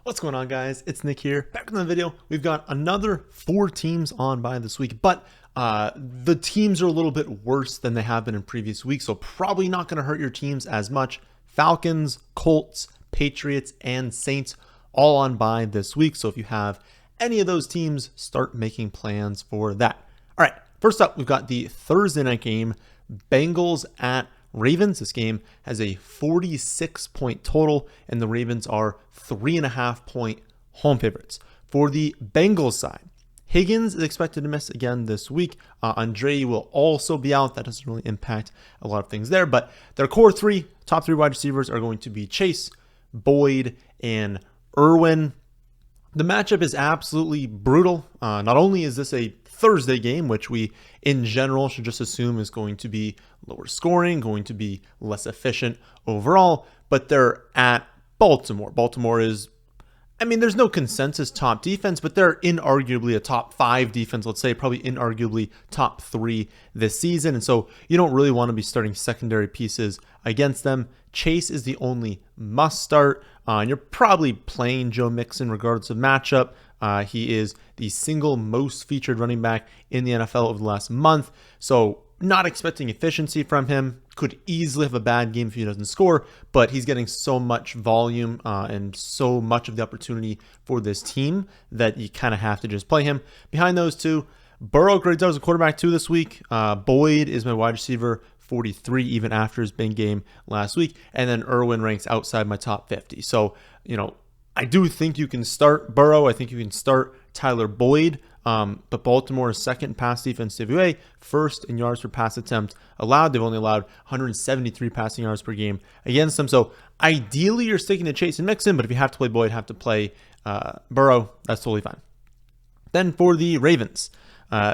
What's going on, guys? It's Nick here. Back in the video, we've got another 4 teams on by this week, but the teams are a little bit worse than they have been in previous weeks, so probably not going to hurt your teams as much. Falcons, Colts, Patriots, and Saints all on bye this week, so if you have any of those teams, start making plans for that. All right, first up, we've got the Thursday night game, Bengals at Ravens. This game has a 46-point total, and the Ravens are 3.5-point home favorites. For the Bengals side, Higgins is expected to miss again this week. Andre will also be out. That doesn't really impact a lot of things there, but their top three wide receivers are going to be Chase, Boyd, and Irwin. The matchup is absolutely brutal. Not only is this a Thursday game, which we in general should just assume is going to be lower scoring, going to be less efficient overall, but they're at Baltimore. Baltimore is, there's no consensus top defense, but they're inarguably a top 5 defense, let's say, probably inarguably top 3 this season. And so you don't really want to be starting secondary pieces against them. Chase is the only must start. And you're probably playing Joe Mixon regardless of matchup. He is the single most featured running back in the NFL over the last month. So not expecting efficiency from him. Could easily have a bad game if he doesn't score, but he's getting so much volume and so much of the opportunity for this team that you kind of have to just play him. Behind those two, Burrow grades out as a quarterback 2 this week. Boyd is my wide receiver 43 even after his big game last week. And then Irwin ranks outside my top 50. So, I do think you can start Burrow. I think you can start Tyler Boyd. But Baltimore is second in pass defense CWA, first in yards per pass attempt allowed. They've only allowed 173 passing yards per game against them. So ideally you're sticking to Chase and Mixon, but if you have to play Boyd, have to play Burrow, that's totally fine. Then for the Ravens,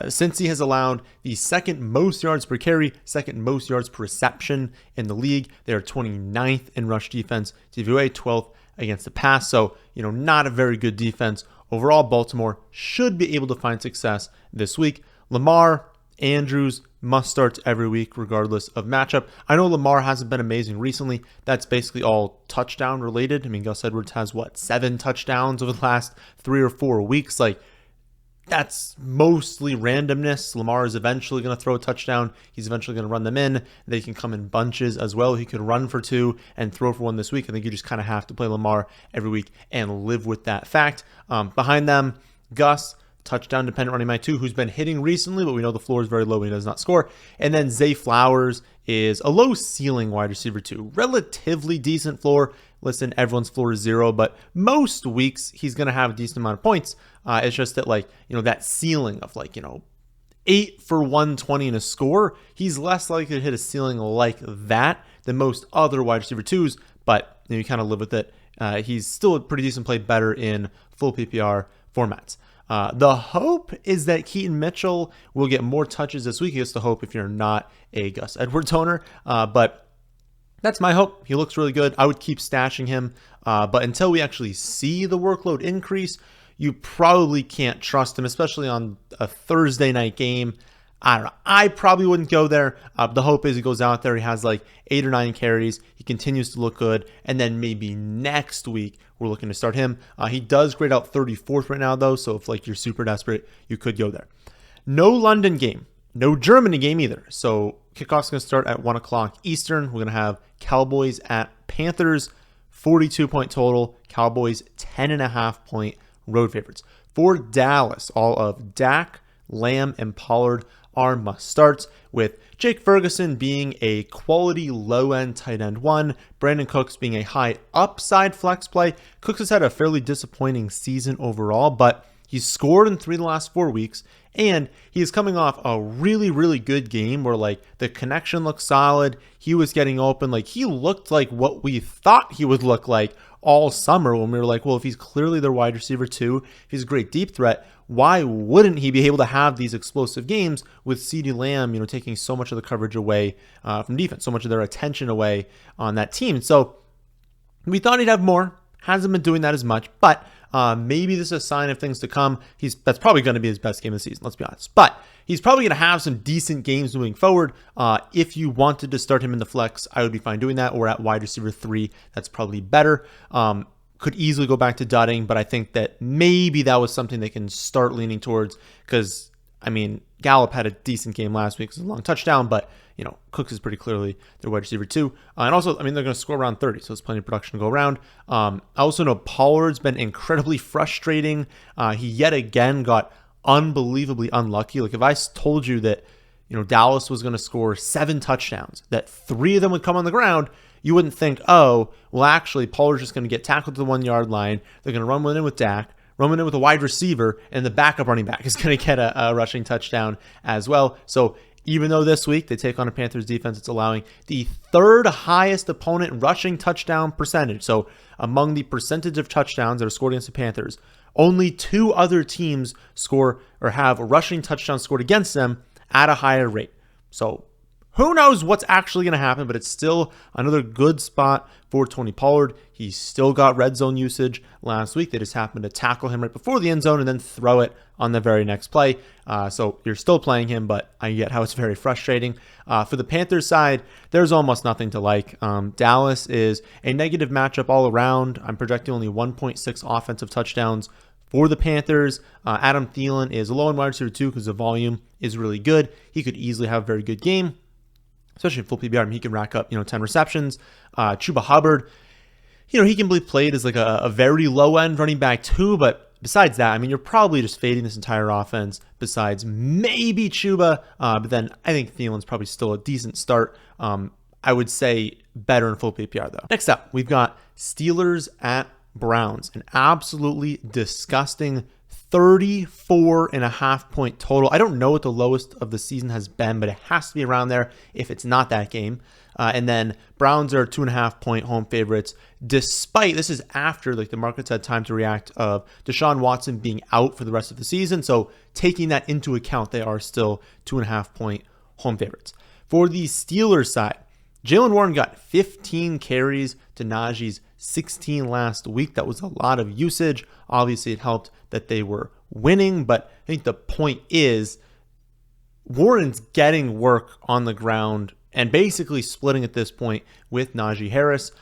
since he has allowed the second most yards per carry, second most yards per reception in the league, they are 29th in rush defense, CWA 12th against the pass. So, not a very good defense. Overall, Baltimore should be able to find success this week. Lamar, Andrews, must starts every week regardless of matchup. I know Lamar hasn't been amazing recently. That's basically all touchdown related. Gus Edwards has 7 touchdowns over the last 3 or 4 weeks. That's mostly randomness. Lamar is eventually going to throw a touchdown. He's eventually going to run them in. They can come in bunches as well. He could run for 2 and throw for 1 this week. I think you just kind of have to play Lamar every week and live with that fact. Behind them, Gus, touchdown dependent running back 2, who's been hitting recently, but we know the floor is very low when he does not score. And then Zay Flowers is a low ceiling wide receiver 2. Relatively decent floor. Listen, everyone's floor is 0, but most weeks he's going to have a decent amount of points. It's just that that ceiling of 8 for 120 in a score, he's less likely to hit a ceiling like that than most other wide receiver 2s, but you kind of live with it. He's still a pretty decent play, better in full PPR formats. The hope is that Keaton Mitchell will get more touches this week. It's the hope if you're not a Gus Edwards owner, but that's my hope. He looks really good. I would keep stashing him, but until we actually see the workload increase, you probably can't trust him, especially on a Thursday night game. I don't know. I probably wouldn't go there. The hope is he goes out there, he has 8 or 9 carries, he continues to look good, and then maybe next week we're looking to start him. He does grade out 34th right now, though, so if you're super desperate, you could go there. No London game, no Germany game either. So kickoff's going to start at 1 o'clock Eastern. We're going to have Cowboys at Panthers, 42-point total. Cowboys 10.5-point road favorites. For Dallas, all of Dak, Lamb, and Pollard are must-starts, with Jake Ferguson being a quality low-end tight end 1, Brandon Cooks being a high upside flex play. Cooks has had a fairly disappointing season overall, but he's scored in 3 of the last 4 weeks, and he's coming off a really, really good game where the connection looks solid. He was getting open. He looked like what we thought he would look like all summer when we were well, if he's clearly their wide receiver 2, he's a great deep threat, why wouldn't he be able to have these explosive games with CeeDee Lamb, taking so much of the coverage away from defense, so much of their attention away on that team? So we thought he'd have more. Hasn't been doing that as much, but maybe this is a sign of things to come. That's probably going to be his best game of the season, let's be honest. But he's probably going to have some decent games moving forward. If you wanted to start him in the flex, I would be fine doing that, or at wide receiver 3, that's probably better. could easily go back to dudding, but I think that maybe that was something they can start leaning towards because, I mean, Gallup had a decent game last week. It was a long touchdown, but, Cooks is pretty clearly their wide receiver too. And also, I mean, they're going to score around 30, so there's plenty of production to go around. I also know Pollard's been incredibly frustrating. He yet again got unbelievably unlucky. Like if I told you that, Dallas was going to score 7 touchdowns, that 3 of them would come on the ground, you wouldn't think, oh, well, actually, Pollard's just going to get tackled to the 1-yard line. They're going to run one in with Dak, run one in with a wide receiver, and the backup running back is going to get a rushing touchdown as well. So even though this week they take on a Panthers defense, it's allowing the 3rd highest opponent rushing touchdown percentage. So among the percentage of touchdowns that are scored against the Panthers, only 2 other teams score or have rushing touchdowns scored against them at a higher rate. So who knows what's actually going to happen, but it's still another good spot for Tony Pollard. He still got red zone usage last week. They just happened to tackle him right before the end zone and then throw it on the very next play. So you're still playing him, but I get how it's very frustrating. For the Panthers side, there's almost nothing to like. Dallas is a negative matchup all around. I'm projecting only 1.6 offensive touchdowns for the Panthers. Adam Thielen is a low-end wide receiver too because the volume is really good. He could easily have a very good game, especially in full PPR. I mean, he can rack up, 10 receptions. Chuba Hubbard, he can be played as like a very low-end running back too, but besides that, I mean, you're probably just fading this entire offense besides maybe Chuba, but then I think Thielen's probably still a decent start. I would say better in full PPR though. Next up, we've got Steelers at Browns, an absolutely disgusting 34.5 point total. I don't know what the lowest of the season has been, but it has to be around there if it's not that game. And then Browns are 2.5 point home favorites, despite this is after the markets had time to react of Deshaun Watson being out for the rest of the season. So taking that into account, they are still 2.5 point home favorites. For the Steelers side, Jaylen Warren got 15 carries to Najee's 16 last week. That was a lot of usage. Obviously, it helped that they were winning, but I think the point is Warren's getting work on the ground and basically splitting at this point with Najee Harris.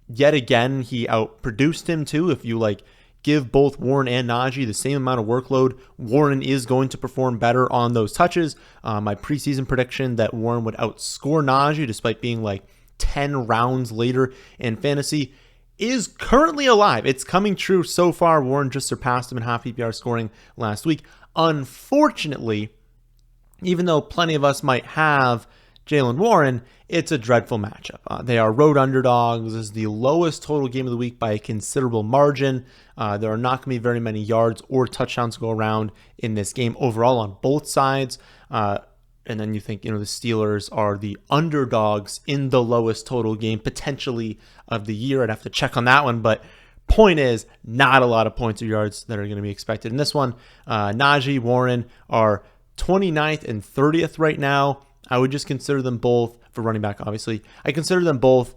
Yet again, he outproduced him too. If you give both Warren and Najee the same amount of workload, Warren is going to perform better on those touches. My preseason prediction that Warren would outscore Najee despite being 10 rounds later in fantasy is currently alive. It's coming true so far. Warren just surpassed him in half PPR scoring last week. Unfortunately, even though plenty of us might have Jaylen Warren, it's a dreadful matchup. They are road underdogs. This is the lowest total game of the week by a considerable margin. There are not going to be very many yards or touchdowns to go around in this game overall on both sides. And then you think, the Steelers are the underdogs in the lowest total game potentially of the year. I'd have to check on that one, but point is not a lot of points or yards that are going to be expected in this one. Najee, Warren are 29th and 30th right now. I would just consider them both, for running back obviously, I consider them both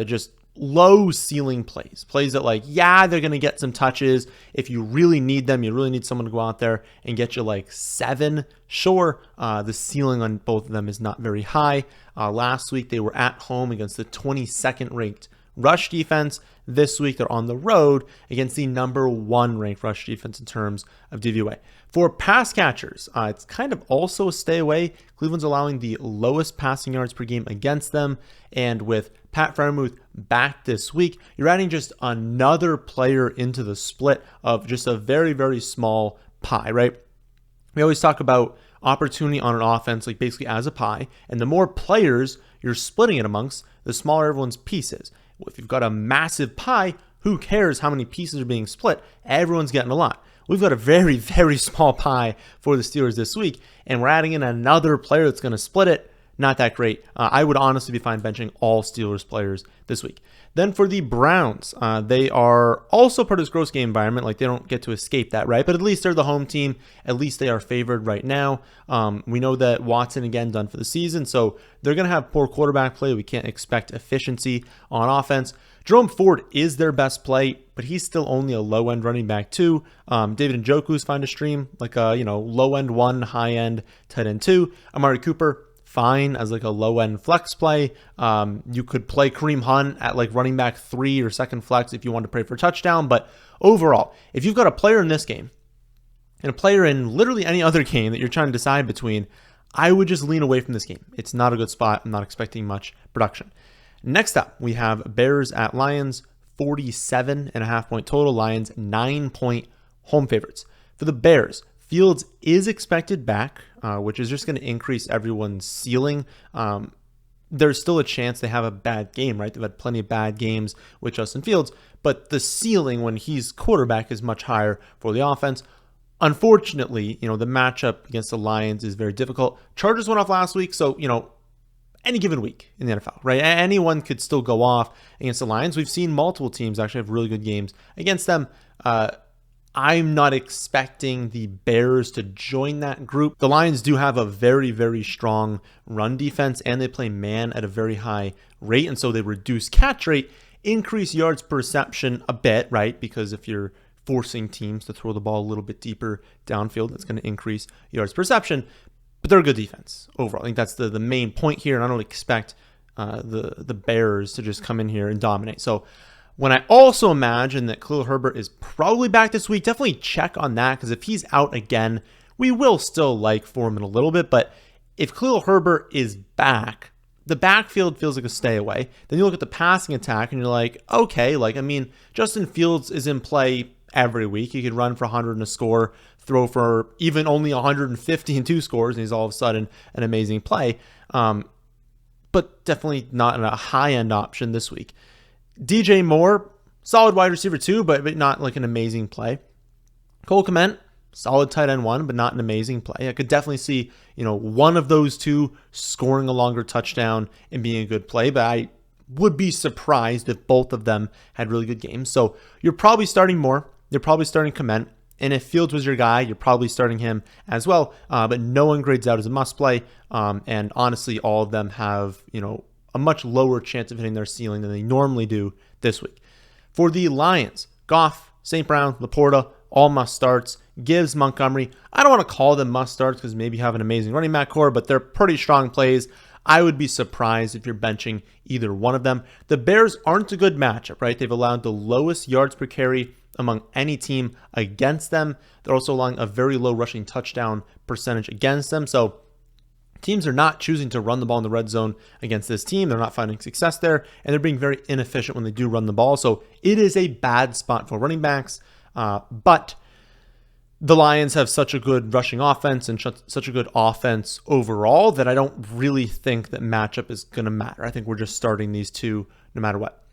just low ceiling plays that they're going to get some touches. If you really need them, you really need someone to go out there and get you 7. Sure, the ceiling on both of them is not very high. Last week they were at home against the 22nd ranked rush defense. This week they're on the road against the number 1 ranked rush defense in terms of DVOA. For pass catchers, it's kind of also a stay away. Cleveland's allowing the lowest passing yards per game against them. And with Pat Freiermuth back this week, you're adding just another player into the split of just a very, very small pie, right? We always talk about opportunity on an offense, basically as a pie. And the more players you're splitting it amongst, the smaller everyone's pieces. If you've got a massive pie, who cares how many pieces are being split? Everyone's getting a lot. We've got a very, very small pie for the Steelers this week, and we're adding in another player that's going to split it. Not that great. I would honestly be fine benching all Steelers players this week. Then for the Browns, they are also part of this gross game environment. They don't get to escape that, right? But at least they're the home team. At least they are favored right now. We know that Watson, again, done for the season. So they're going to have poor quarterback play. We can't expect efficiency on offense. Jerome Ford is their best play, but he's still only a low-end running back too. David Njoku's fine to stream, a low-end 1, high-end tight end 2. Amari Cooper, fine as like a low end flex play. You could play Kareem Hunt at like running back 3 or second flex if you want to pray for a touchdown. But overall, if you've got a player in this game and a player in literally any other game that you're trying to decide between, I would just lean away from this game. It's not a good spot. I'm not expecting much production. Next up, we have Bears at Lions, 47.5 point total. Lions 9-point home favorites. For the Bears, Fields is expected back, which is just going to increase everyone's ceiling. There's still a chance they have a bad game, right? They've had plenty of bad games with Justin Fields, but the ceiling when he's quarterback is much higher for the offense. Unfortunately, the matchup against the Lions is very difficult. Chargers went off last week, so, any given week in the NFL, right? Anyone could still go off against the Lions. We've seen multiple teams actually have really good games against them. I'm not expecting the Bears to join that group. The Lions do have a very, very strong run defense, and they play man at a very high rate, and so they reduce catch rate, increase yards per reception a bit, right? Because if you're forcing teams to throw the ball a little bit deeper downfield, that's going to increase yards per reception. But they're a good defense overall. I think that's the main point here, and I don't expect the Bears to just come in here and dominate. So when I also imagine that Khalil Herbert is probably back this week, definitely check on that, because if he's out again, we will still like Foreman a little bit. But if Khalil Herbert is back, the backfield feels like a stay away. Then you look at the passing attack and you're like, okay, Justin Fields is in play every week. He could run for 100 and a score, throw for even only 150 and 2 scores, and he's all of a sudden an amazing play. But definitely not a high-end option this week. DJ Moore, solid wide receiver 2, but not like an amazing play. Cole Kmet, solid tight end 1, but not an amazing play. I could definitely see, one of those two scoring a longer touchdown and being a good play, but I would be surprised if both of them had really good games. So you're probably starting Moore. You're probably starting Kmet. And if Fields was your guy, you're probably starting him as well. But no one grades out as a must play. And honestly, all of them have, a much lower chance of hitting their ceiling than they normally do this week. For the Lions, Goff, St. Brown, Laporta, all must starts. Gibbs, Montgomery, I don't want to call them must starts because maybe you have an amazing running back core, but they're pretty strong plays. I would be surprised if you're benching either one of them. The Bears aren't a good matchup, right? They've allowed the lowest yards per carry among any team against them. They're also allowing a very low rushing touchdown percentage against them. So teams are not choosing to run the ball in the red zone against this team. They're not finding success there, and they're being very inefficient when they do run the ball. So it is a bad spot for running backs. But the Lions have such a good rushing offense and such a good offense overall that I don't really think that matchup is going to matter. I think we're just starting these two no matter what.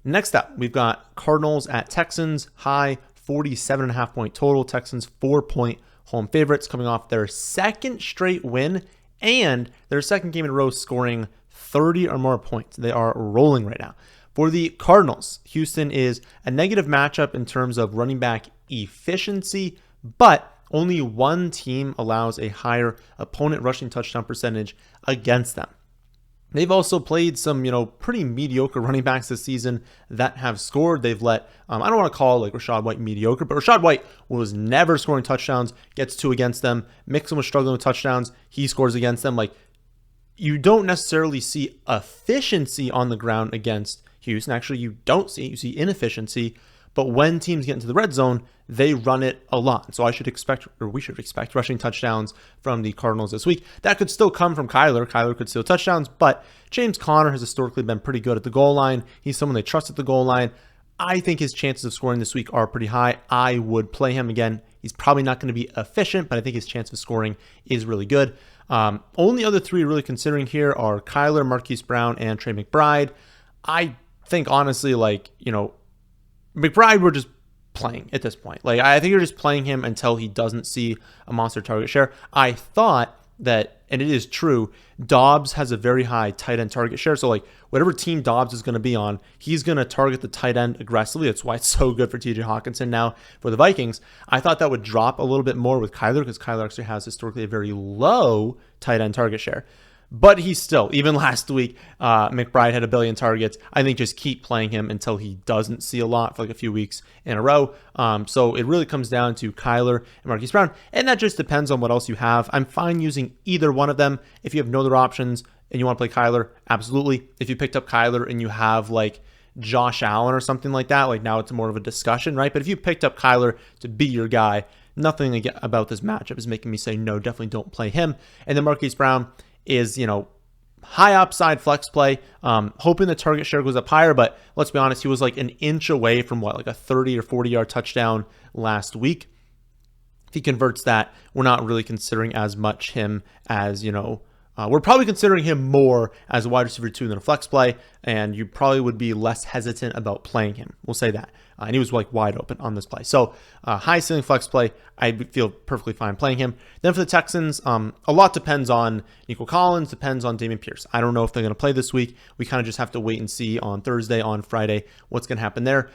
Next up, we've got Cardinals at Texans, high 47.5 point total. Texans 4-point home favorites coming off their second straight win and their second game in a row scoring 30 or more points. They are rolling right now. For the Cardinals, Houston is a negative matchup in terms of running back efficiency, but only one team allows a higher opponent rushing touchdown percentage against them. They've also played some, pretty mediocre running backs this season that have scored. They've let, I don't want to call like Rachaad White mediocre, but Rachaad White was never scoring touchdowns, gets 2 against them. Mixon was struggling with touchdowns. He scores against them. You don't necessarily see efficiency on the ground against Houston. Actually, you see inefficiency. But when teams get into the red zone, they run it a lot. So we should expect rushing touchdowns from the Cardinals this week. That could still come from Kyler. Kyler could steal touchdowns, but James Conner has historically been pretty good at the goal line. He's someone they trust at the goal line. I think his chances of scoring this week are pretty high. I would play him again. He's probably not going to be efficient, but I think his chance of scoring is really good. Only other 3 really considering here are Kyler, Marquise Brown, and Trey McBride. I think honestly, McBride, we're just playing at this point. I think you're just playing him until he doesn't see a monster target share. I thought that, and it is true, Dobbs has a very high tight end target share. So whatever team Dobbs is going to be on, he's going to target the tight end aggressively. That's why it's so good for TJ Hawkinson now for the Vikings. I thought that would drop a little bit more with Kyler because Kyler actually has historically a very low tight end target share. But he's still, even last week, McBride had 1 billion targets. I think just keep playing him until he doesn't see a lot for like a few weeks in a row. So it really comes down to Kyler and Marquise Brown. And that just depends on what else you have. I'm fine using either one of them. If you have no other options and you want to play Kyler, absolutely. If you picked up Kyler and you have like Josh Allen or something like that, like now it's more of a discussion, right? But if you picked up Kyler to be your guy, nothing about this matchup is making me say no, definitely don't play him. And then Marquise Brown is, high upside flex play, hoping the target share goes up higher. But let's be honest, he was like an inch away from like a 30 or 40 yard touchdown last week. If he converts that, we're not really considering as much him as, we're probably considering him more as a wide receiver 2 than a flex play, and you probably would be less hesitant about playing him. We'll say that. And he was like wide open on this play. So high ceiling flex play, I would feel perfectly fine playing him. Then for the Texans, a lot depends on Nico Collins, depends on Dameon Pierce. I don't know if they're going to play this week. We kind of just have to wait and see on Thursday, on Friday, what's going to happen there.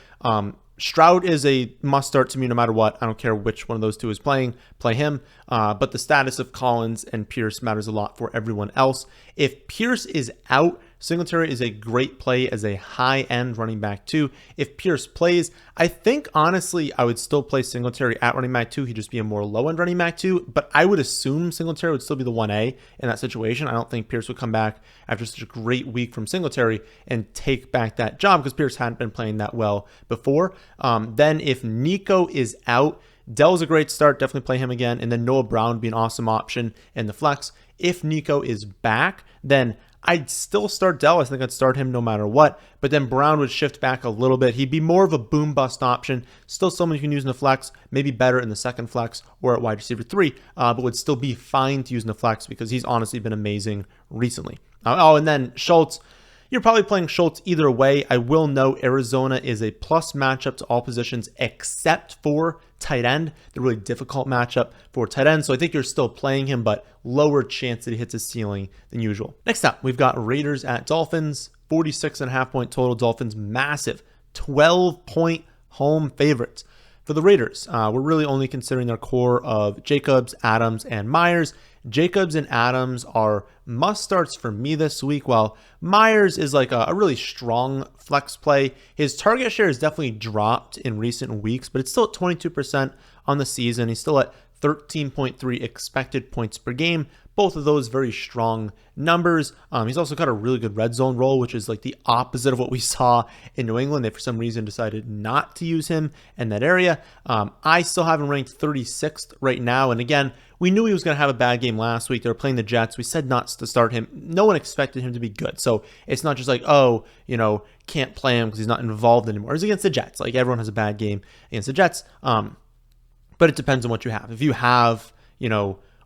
Stroud is a must start to me no matter what. I don't care which one of those two is playing, play him. But the status of Collins and Pierce matters a lot for everyone else. If Pierce is out, Singletary is a great play as a high-end running back too. If Pierce plays, I think honestly I would still play Singletary at running back 2. He'd just be a more low-end running back 2, but I would assume Singletary would still be the 1A in that situation. I don't think Pierce would come back after such a great week from Singletary and take back that job because Pierce hadn't been playing that well before. Then if Nico is out, Dell's a great start, definitely play him again, and then Noah Brown would be an awesome option in the flex. If Nico is back, then I'd still start Dell. I think I'd start him no matter what, but then Brown would shift back a little bit. He'd be more of a boom bust option, still someone you can use in the flex, maybe better in the second flex or at wide receiver 3, but would still be fine to use in the flex because he's honestly been amazing recently. And then Schultz. You're probably playing Schultz either way. I will note Arizona is a plus matchup to all positions except for tight end. The really difficult matchup for tight end. So I think you're still playing him, but lower chance that he hits his ceiling than usual. Next up, we've got Raiders at Dolphins. 46.5 point total. Dolphins massive 12-point home favorites. For the Raiders, we're really only considering their core of Jacobs, Adams, and Myers. Jacobs and Adams are must-starts for me this week, while Myers is like a really strong flex play. His target share has definitely dropped in recent weeks, but it's still at 22% on the season. He's still at 13.3 expected points per game. Both of those very strong numbers. He's also got a really good red zone role, which is like the opposite of what we saw in New England. They, for some reason, decided not to use him in that area. I still have him ranked 36th right now. And again, we knew he was going to have a bad game last week. They were playing the Jets. We said not to start him. No one expected him to be good. So it's not just like, can't play him because he's not involved anymore. It's against the Jets. Like everyone has a bad game against the Jets. But it depends on what you have. If you have,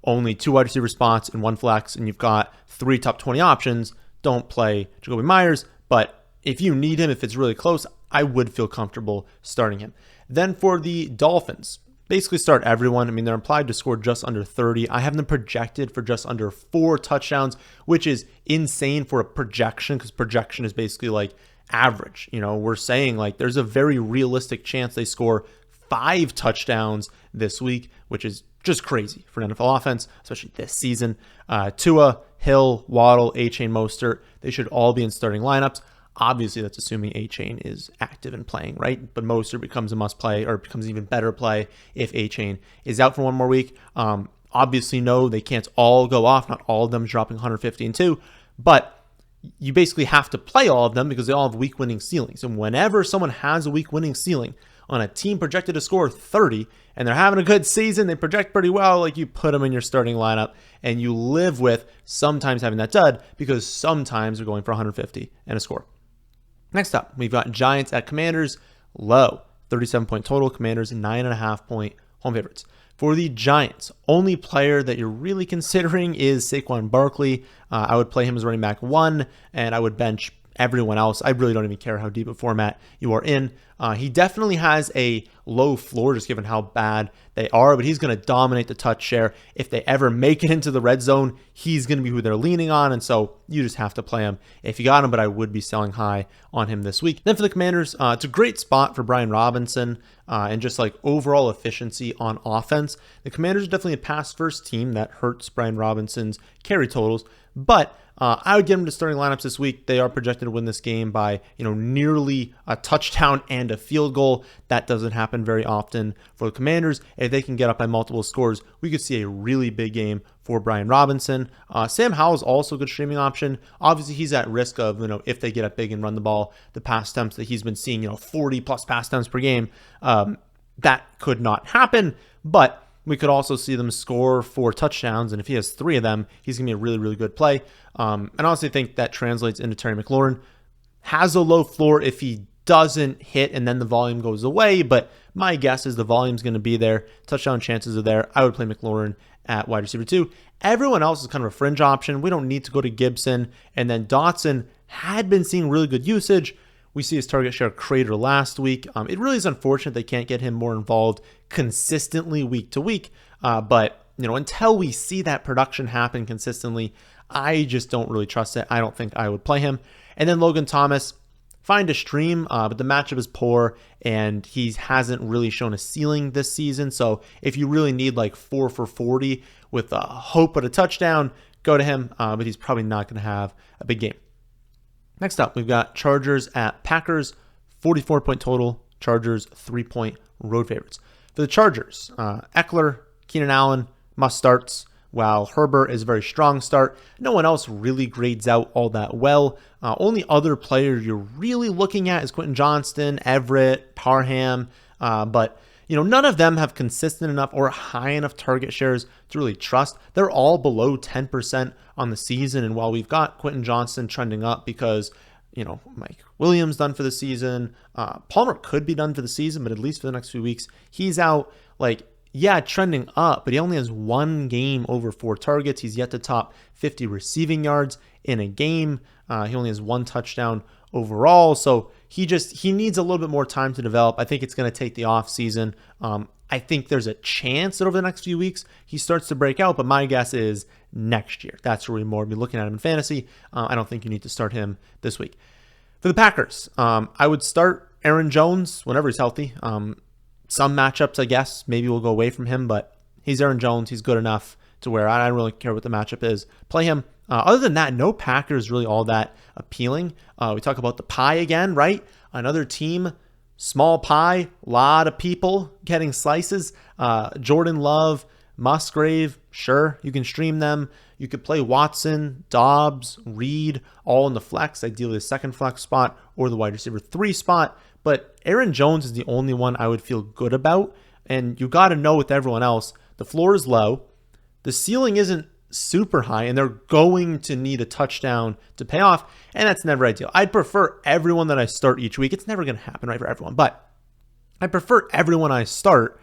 only 2 wide receiver spots in 1 flex and you've got 3 top 20 options, don't play Jacoby Myers. But if you need him, if it's really close, I would feel comfortable starting him. Then for the Dolphins, basically start everyone. I mean, they're implied to score just under 30. I have them projected for just under 4 touchdowns, which is insane for a projection because projection is basically like average. We're saying like there's a very realistic chance they score 5 touchdowns this week, which is just crazy for an NFL offense, especially this season. Tua, Hill, Waddle, A-Chain, Mostert, they should all be in starting lineups. Obviously, that's assuming A-Chain is active and playing, right? But Mostert becomes a must play or becomes an even better play if A-Chain is out for 1 more week. Obviously, no, they can't all go off. Not all of them dropping 150 and 2, but you basically have to play all of them because they all have week winning ceilings. And whenever someone has a week winning ceiling on a team projected to score 30 and they're having a good season, they project pretty well, like you put them in your starting lineup and you live with sometimes having that dud because sometimes they're going for 150 and a score. Next up, we've got Giants at Commanders, low, 37-point total. Commanders, 9.5-point home favorites. For the Giants, only player that you're really considering is Saquon Barkley. I would play him as running back 1, and I would bench everyone else. I really don't even care how deep a format you are in. He definitely has a low floor just given how bad they are, but he's going to dominate the touch share. If they ever make it into the red zone, he's going to be who they're leaning on, and so you just have to play him if you got him, but I would be selling high on him this week. Then for the Commanders, it's a great spot for Brian Robinson and just like overall efficiency on offense. The Commanders are definitely a pass-first team that hurts Brian Robinson's carry totals, But I would get him to starting lineups this week. They are projected to win this game by, nearly a touchdown and a field goal. That doesn't happen very often for the Commanders. If they can get up by multiple scores, we could see a really big game for Brian Robinson. Sam Howell is also a good streaming option. Obviously, he's at risk of, if they get up big and run the ball, the pass attempts that he's been seeing, 40 plus pass attempts per game. That could not happen, but we could also see them score 4 touchdowns, and if he has 3 of them, he's going to be a really, really good play. And I honestly think that translates into Terry McLaurin. Has a low floor if he doesn't hit and then the volume goes away, but my guess is the volume's going to be there. Touchdown chances are there. I would play McLaurin at wide receiver 2. Everyone else is kind of a fringe option. We don't need to go to Gibson. And then Dotson had been seeing really good usage. We see his target share crater last week. It really is unfortunate they can't get him more involved consistently week to week. But until we see that production happen consistently, I just don't really trust it. I don't think I would play him. And then Logan Thomas, fine to stream, but the matchup is poor, and he hasn't really shown a ceiling this season. So if you really need like 4 for 40 with a hope at a touchdown, go to him. But he's probably not going to have a big game. Next up, we've got Chargers at Packers, 44-point total. Chargers 3-point road favorites. For the Chargers, Eckler, Keenan Allen, must starts, while Herbert is a very strong start. No one else really grades out all that well. Only other player you're really looking at is Quentin Johnston, Everett, Parham, but none of them have consistent enough or high enough target shares to really trust. They're all below 10% on the season. And while we've got Quentin Johnston trending up because, Mike Williams done for the season, Palmer could be done for the season, but at least for the next few weeks, he's out trending up, but he only has 1 game over 4 targets. He's yet to top 50 receiving yards in a game. He only has 1 touchdown overall. So he needs a little bit more time to develop. I think it's going to take the off season. I think there's a chance that over the next few weeks he starts to break out, but my guess is next year. That's where we more be looking at him in fantasy. I don't think you need to start him this week. For the Packers, I would start Aaron Jones whenever he's healthy. Some matchups, I guess, maybe we'll go away from him, but he's Aaron Jones. He's good enough to where I don't really care what the matchup is. Play him. Other than that, no Packers really all that appealing. We talk about the pie again, right? Another team, small pie, a lot of people getting slices. Jordan Love, Musgrave, sure, you can stream them. You could play Watson, Dobbs, Reed, all in the flex, ideally the second flex spot or the wide receiver 3 spot. But Aaron Jones is the only one I would feel good about. And you got to know with everyone else, the floor is low. The ceiling isn't super high, and they're going to need a touchdown to pay off. And that's never ideal. I'd prefer everyone that I start each week. It's never going to happen right for everyone. But I prefer everyone I start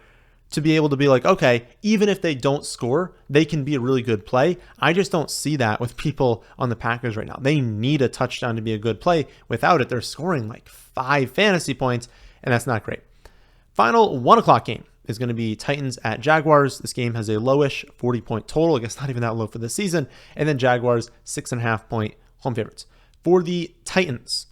to be able to be like, okay, even if they don't score, they can be a really good play. I just don't see that with people on the Packers right now. They need a touchdown to be a good play. Without it, they're scoring like 5 fantasy points, and that's not great. Final 1 o'clock game is going to be Titans at Jaguars. This game has a lowish 40-point total. I guess not even that low for the season. And then Jaguars, 6.5-point home favorites. For the Titans,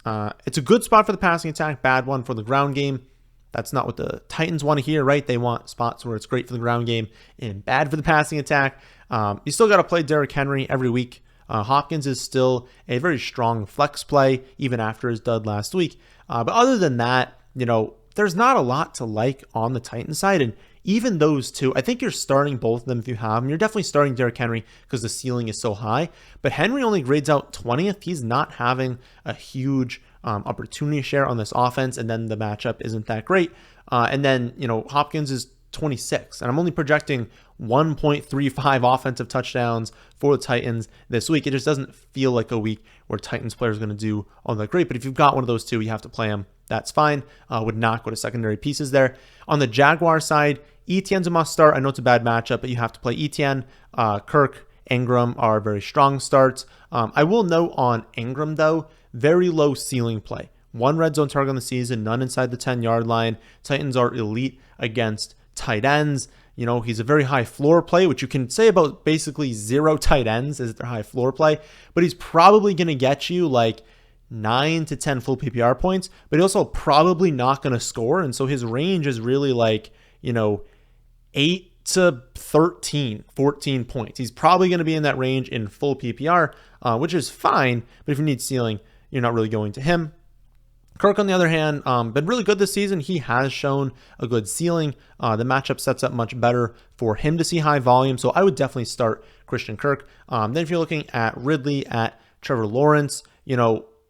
it's a good spot for the passing attack, bad one for the ground game. That's not what the Titans want to hear, right? They want spots where it's great for the ground game and bad for the passing attack. You still got to play Derrick Henry every week. Hopkins is still a very strong flex play, even after his dud last week. But other than that, there's not a lot to like on the Titans side. And even those two, I think you're starting both of them if you have them. You're definitely starting Derrick Henry because the ceiling is so high. But Henry only grades out 20th. He's not having a huge opportunity share on this offense, and then the matchup isn't that great. And then, Hopkins is 26, and I'm only projecting 1.35 offensive touchdowns for the Titans this week. It just doesn't feel like a week where Titans players are going to do all that great. But if you've got one of those two, you have to play them. That's fine. Would not go to secondary pieces there. On the Jaguar side, Etienne's a must start. I know it's a bad matchup, but you have to play Etienne. Kirk, Ingram are very strong starts. I will note on Ingram, though, very low ceiling play. 1 red zone target on the season, none inside the 10-yard line. Titans are elite against tight ends. He's a very high floor play, which you can say about basically 0 tight ends is their high floor play. But he's probably going to get you like 9 to 10 full PPR points, but he's also probably not going to score. And so his range is really like, 8 to 13, 14 points. He's probably going to be in that range in full PPR, which is fine. But if you need ceiling, you're not really going to him. Kirk, on the other hand, been really good this season. He has shown a good ceiling. The matchup sets up much better for him to see high volume. So I would definitely start Christian Kirk. Then if you're looking at Ridley, at Trevor Lawrence,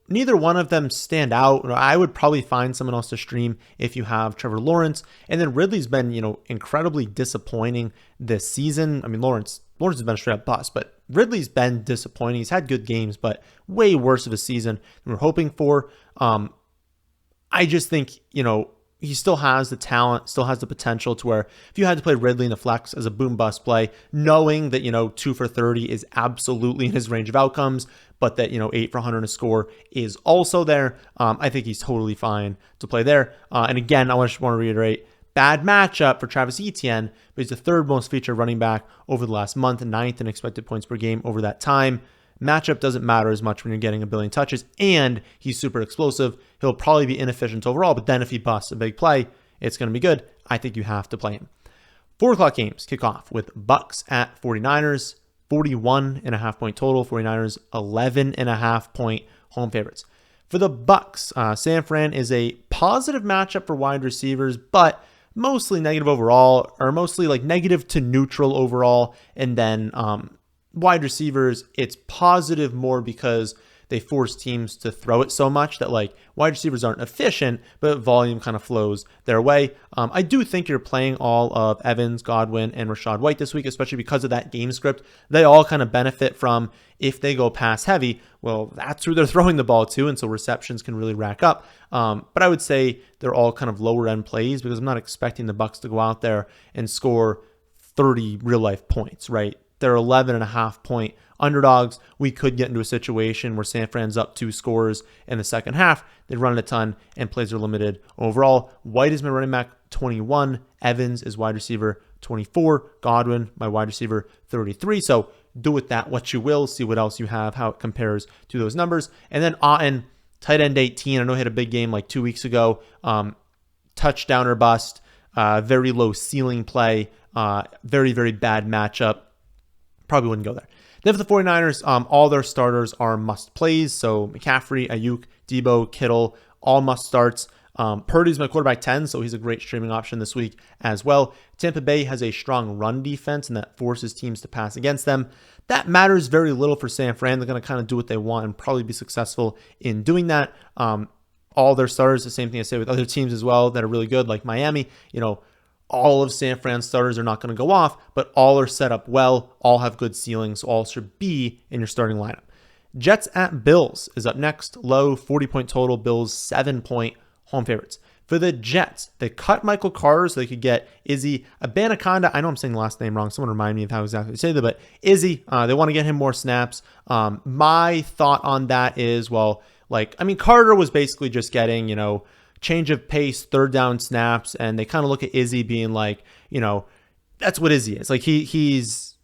neither one of them stand out. I would probably find someone else to stream if you have Trevor Lawrence. And then Ridley's been, incredibly disappointing this season. I mean, Lawrence has been a straight up bust, but Ridley's been disappointing. He's had good games, but way worse of a season than we're hoping for. I just think, he still has the talent, still has the potential to where if you had to play Ridley in the flex as a boom bust play, knowing that, 2 for 30 is absolutely in his range of outcomes, but that, 8 for 100 a score is also there, I think he's totally fine to play there. And again, I just want to reiterate, bad matchup for Travis Etienne, but he's the third most featured running back over the last month, and 9th in expected points per game over that time. Matchup doesn't matter as much when you're getting a billion touches, and he's super explosive. He'll probably be inefficient overall, but then if he busts a big play, it's going to be good. I think you have to play him. 4 o'clock games kick off with Bucs at 49ers, 41.5 point total. 49ers, 11.5 point home favorites. For the Bucs, San Fran is a positive matchup for wide receivers, but mostly negative overall, or mostly like negative to neutral overall. And then wide receivers, it's positive more because they force teams to throw it so much that like wide receivers aren't efficient, but volume kind of flows their way. I do think you're playing all of Evans, Godwin, and Rachaad White this week, especially because of that game script. They all kind of benefit from if they go pass heavy. Well, that's who they're throwing the ball to, and so receptions can really rack up. But I would say they're all kind of lower end plays because I'm not expecting the Bucs to go out there and score 30 real life points, right? They're 11.5 point underdogs. We could get into a situation where San Fran's up 2 scores in the second half. They run it a ton and plays are limited overall. White is my running back 21. Evans is wide receiver 24. Godwin, my wide receiver 33. So do with that what you will. See what else you have, how it compares to those numbers. And then Otten, tight end 18. I know he had a big game like 2 weeks ago. Touchdown or bust. Very low ceiling play. Very, very bad matchup. Probably wouldn't go there. Then for the 49ers, all their starters are must plays. So McCaffrey, Ayuk, Debo, Kittle, all must starts. Purdy's my quarterback 10, so he's a great streaming option this week as well. Tampa Bay has a strong run defense, and that forces teams to pass against them. That matters very little for San Fran. They're going to kind of do what they want and probably be successful in doing that. All their starters, the same thing I say with other teams as well that are really good, like Miami. All of San Fran's starters are not going to go off, but all are set up well. All have good ceilings, so all should be in your starting lineup. Jets at Bills is up next. Low 40 point total. Bills 7 point home favorites. For the Jets, they cut Michael Carter so they could get Izzy Abanikanda. I know I'm saying the last name wrong. Someone remind me of how exactly to say that, but Izzy, they want to get him more snaps. My thought on that is, Carter was basically just getting, change of pace, third down snaps, and they kind of look at Izzy being like, that's what Izzy is. Like he's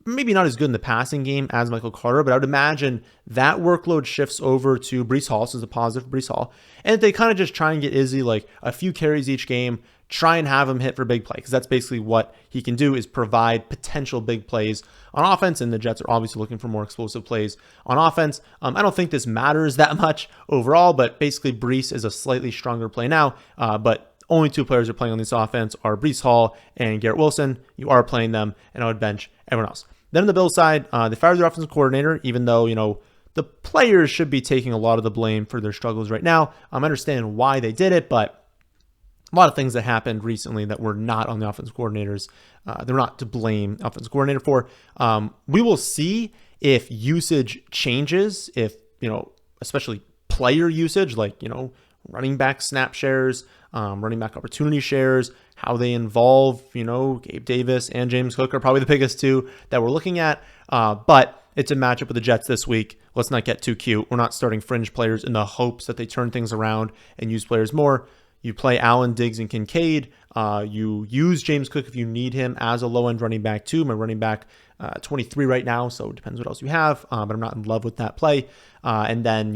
maybe not as good in the passing game as Michael Carter, but I would imagine that workload shifts over to Breece Hall. So it's a positive for Breece Hall. And they kind of just try and get Izzy like a few carries each game, try and have him hit for big play, because that's basically what he can do, is provide potential big plays on offense, and the Jets are obviously looking for more explosive plays on offense. I don't think this matters that much overall, but basically Breece is a slightly stronger play now, but only 2 players are playing on this offense are Breece Hall and Garrett Wilson. You are playing them, and I would bench everyone else. Then on the Bills side, they fired their offensive coordinator, even though, the players should be taking a lot of the blame for their struggles right now. I understand why they did it, but a lot of things that happened recently that were not on the offensive coordinators. They're not to blame the offensive coordinator for. We will see if usage changes, if, especially player usage, like, running back snap shares, running back opportunity shares, how they involve, Gabe Davis and James Cook are probably the biggest 2 that we're looking at. But it's a matchup with the Jets this week. Let's not get too cute. We're not starting fringe players in the hopes that they turn things around and use players more. You play Allen, Diggs, and Kincaid. You use James Cook if you need him as a low-end running back too. My running back 23 right now, so it depends what else you have. But I'm not in love with that play. And then,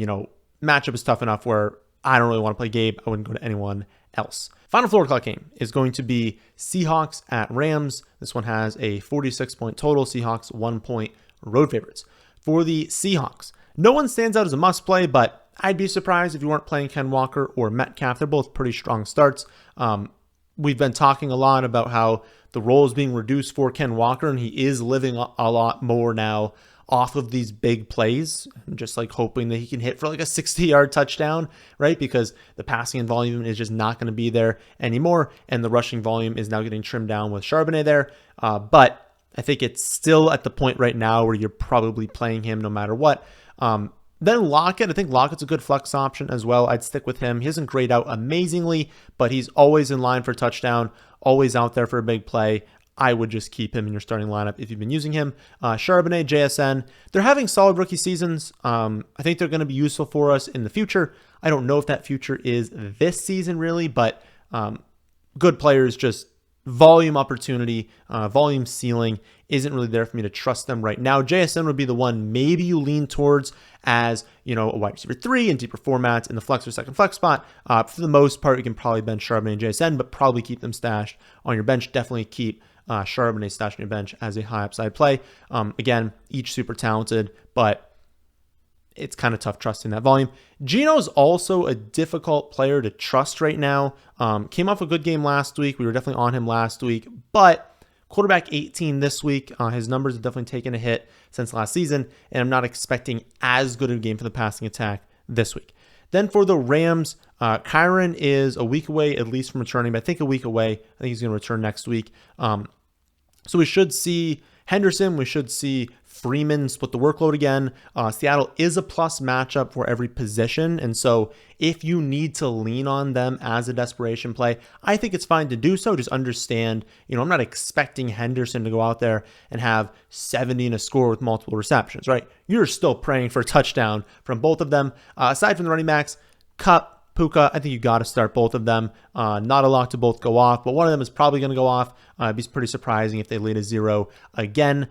matchup is tough enough where I don't really want to play Gabe. I wouldn't go to anyone else. Final 4 o'clock game is going to be Seahawks at Rams. This one has a 46-point total. Seahawks 1-point road favorites. For the Seahawks, no one stands out as a must play, but I'd be surprised if you weren't playing Ken Walker or Metcalf. They're both pretty strong starts. We've been talking a lot about how the role is being reduced for Ken Walker, and he is living a lot more now off of these big plays, just like hoping that he can hit for like a 60-yard touchdown, right? Because the passing volume is just not going to be there anymore, and the rushing volume is now getting trimmed down with Charbonnet there. But I think it's still at the point right now where you're probably playing him no matter what. Then Lockett, I think Lockett's a good flex option as well. I'd stick with him. He doesn't grade out amazingly, but he's always in line for touchdown, always out there for a big play. I would just keep him in your starting lineup if you've been using him. Charbonnet, JSN, they're having solid rookie seasons. I think they're going to be useful for us in the future. I don't know if that future is this season really, but good players, just volume opportunity, volume ceiling isn't really there for me to trust them right now. JSN would be the one maybe you lean towards as, a wide receiver 3 in deeper formats in the flex or second flex spot. For the most part, you can probably bench Charbonnet and JSN, but probably keep them stashed on your bench. Definitely keep Charbonnet stashed on your bench as a high upside play. Again, each super talented, but it's kind of tough trusting that volume. Geno's also a difficult player to trust right now. Came off a good game last week. We were definitely on him last week, but quarterback 18 this week. His numbers have definitely taken a hit since last season, and I'm not expecting as good a game for the passing attack this week. Then for the Rams, Kyren is a week away at least from returning, but I think a week away. I think he's going to return next week. So we should see Henderson. We should see Freeman split the workload again. Seattle is a plus matchup for every position. And so if you need to lean on them as a desperation play, I think it's fine to do so. Just understand, I'm not expecting Henderson to go out there and have 70 in a score with multiple receptions, right? You're still praying for a touchdown from both of them. Aside from the running backs, Kupp, Puka, I think you got to start both of them. Not a lot to both go off, but one of them is probably going to go off. It'd be pretty surprising if they lead a 0 again.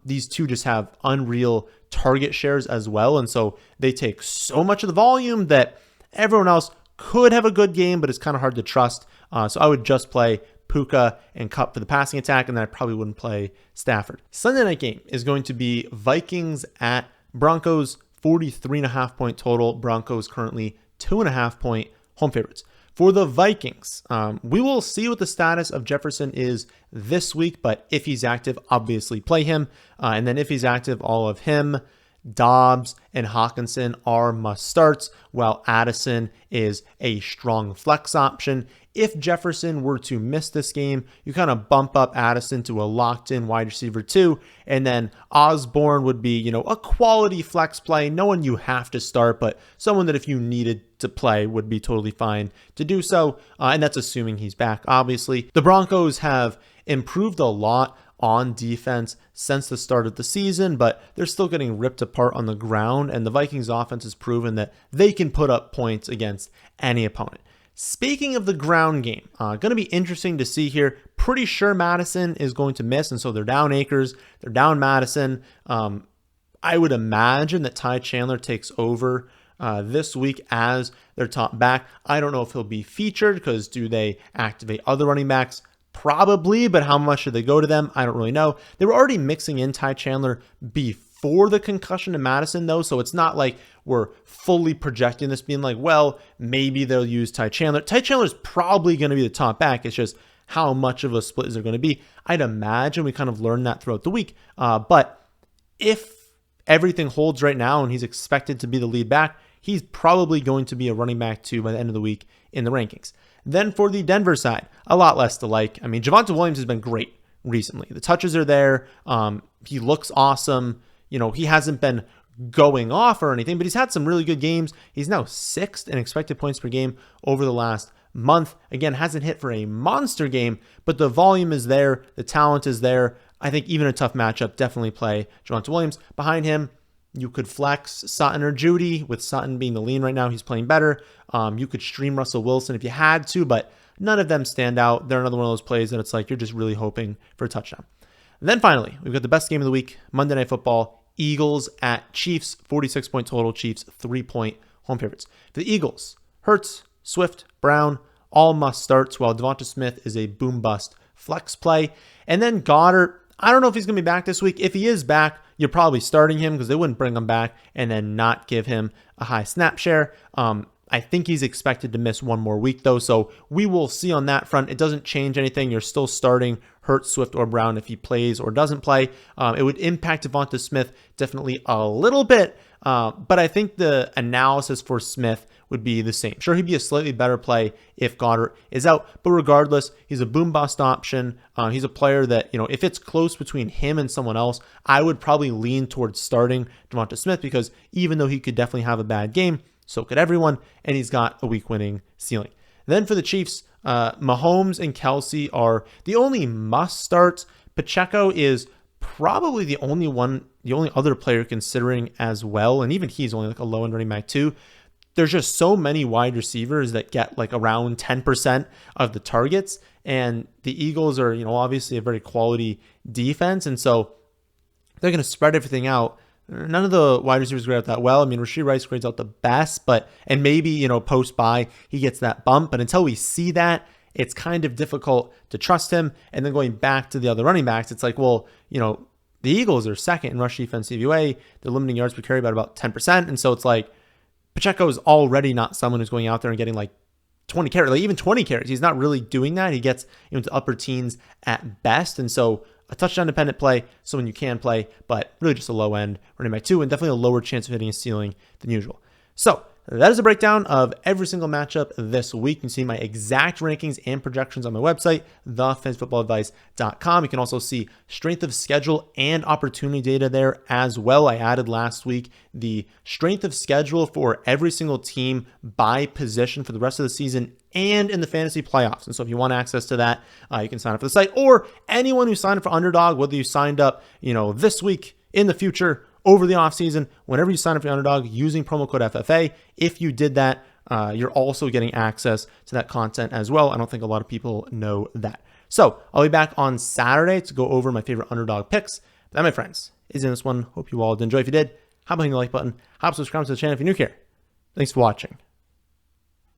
These two just have unreal target shares as well, and so they take so much of the volume that everyone else could have a good game, but it's kind of hard to trust. So I would just play Puka and Kupp for the passing attack, and then I probably wouldn't play Stafford. Sunday night game is going to be Vikings at Broncos, 43.5 point total. Broncos currently 2.5 point home favorites. For the Vikings, we will see what the status of Jefferson is this week, but if he's active, obviously play him. And then if he's active, all of him, Dobbs, and Hawkinson are must starts, while Addison is a strong flex option. If Jefferson were to miss this game, you kind of bump up Addison to a locked-in wide receiver 2, and then Osborne would be, a quality flex play. No one you have to start, but someone that if you needed to play would be totally fine to do so, and that's assuming he's back, obviously. The Broncos have improved a lot on defense since the start of the season, but they're still getting ripped apart on the ground, and the Vikings offense has proven that they can put up points against any opponent. Speaking of the ground game, going to be interesting to see here. Pretty sure Madison is going to miss, and so they're down Akers, they're down Madison. I would imagine that Ty Chandler takes over this week as their top back. I don't know if he'll be featured because do they activate other running backs? Probably, but how much should they go to them? I don't really know. They were already mixing in Ty Chandler before the concussion to Madison, though, so it's not like we're fully projecting this being like, well, maybe they'll use Ty Chandler. Ty Chandler is probably going to be the top back. It's just how much of a split is there going to be? I'd imagine we kind of learned that throughout the week. But if everything holds right now and he's expected to be the lead back, he's probably going to be a running back 2 by the end of the week in the rankings. Then for the Denver side, a lot less to like. I mean, Javonte Williams has been great recently. The touches are there. He looks awesome. He hasn't been going off or anything, but he's had some really good games. He's now 6th in expected points per game over the last month. Again, hasn't hit for a monster game, but the volume is there. The talent is there. I think even a tough matchup, definitely play Javonte Williams. Behind him, you could flex Sutton or Judy, with Sutton being the lean right now. He's playing better. You could stream Russell Wilson if you had to, but none of them stand out. They're another one of those plays that it's like you're just really hoping for a touchdown. And then finally, we've got the best game of the week, Monday Night Football. Eagles at Chiefs, 46 point total. Chiefs 3 point home favorites. For the Eagles, Hurts, Swift, Brown, all must starts, while Devonta Smith is a boom bust flex play. And then Goddard, I don't know if he's going to be back this week. If he is back, you're probably starting him because they wouldn't bring him back and then not give him a high snap share. I think he's expected to miss one more week, though, so we will see on that front. It doesn't change anything. You're still starting Hurts, Swift, or Brown if he plays or doesn't play. It would impact Devonta Smith definitely a little bit, but I think the analysis for Smith would be the same. Sure, he'd be a slightly better play if Goddard is out, but regardless, he's a boom bust option. He's a player that, if it's close between him and someone else, I would probably lean towards starting Devonta Smith because even though he could definitely have a bad game, so could everyone, and he's got a week winning ceiling. Then for the Chiefs, Mahomes and Kelsey are the only must starts. Pacheco is probably the only other player considering as well, and even he's only like a low end running back too. There's just so many wide receivers that get like around 10% of the targets, and the Eagles are, obviously a very quality defense, and so they're going to spread everything out. None of the wide receivers grade out that well. I mean, Rashee Rice grades out the best, and maybe, post-bye, he gets that bump. But until we see that, it's kind of difficult to trust him. And then going back to the other running backs, it's like, well, the Eagles are second in rush defense CVA. They're limiting yards per carry by about 10%. And so it's like, Pacheco is already not someone who's going out there and getting like 20 carries, like even 20 carries. He's not really doing that. He gets into upper teens at best. And so a touchdown dependent play, someone you can play, but really just a low end running back too, and definitely a lower chance of hitting a ceiling than usual. So that is a breakdown of every single matchup this week. You can see my exact rankings and projections on my website, thefantasyfootballadvice.com. You can also see strength of schedule and opportunity data there as well. I added last week the strength of schedule for every single team by position for the rest of the season and in the fantasy playoffs. And so if you want access to that, you can sign up for the site, or anyone who signed up for Underdog, whether you signed up, this week, in the future, over the offseason, whenever you sign up for Underdog using promo code FFA, if you did that, you're also getting access to that content as well. I don't think a lot of people know that. So I'll be back on Saturday to go over my favorite Underdog picks. That, my friends, is in this one. Hope you all did enjoy. If you did, how about hitting the like button? How about subscribe to the channel if you're new here? Thanks for watching.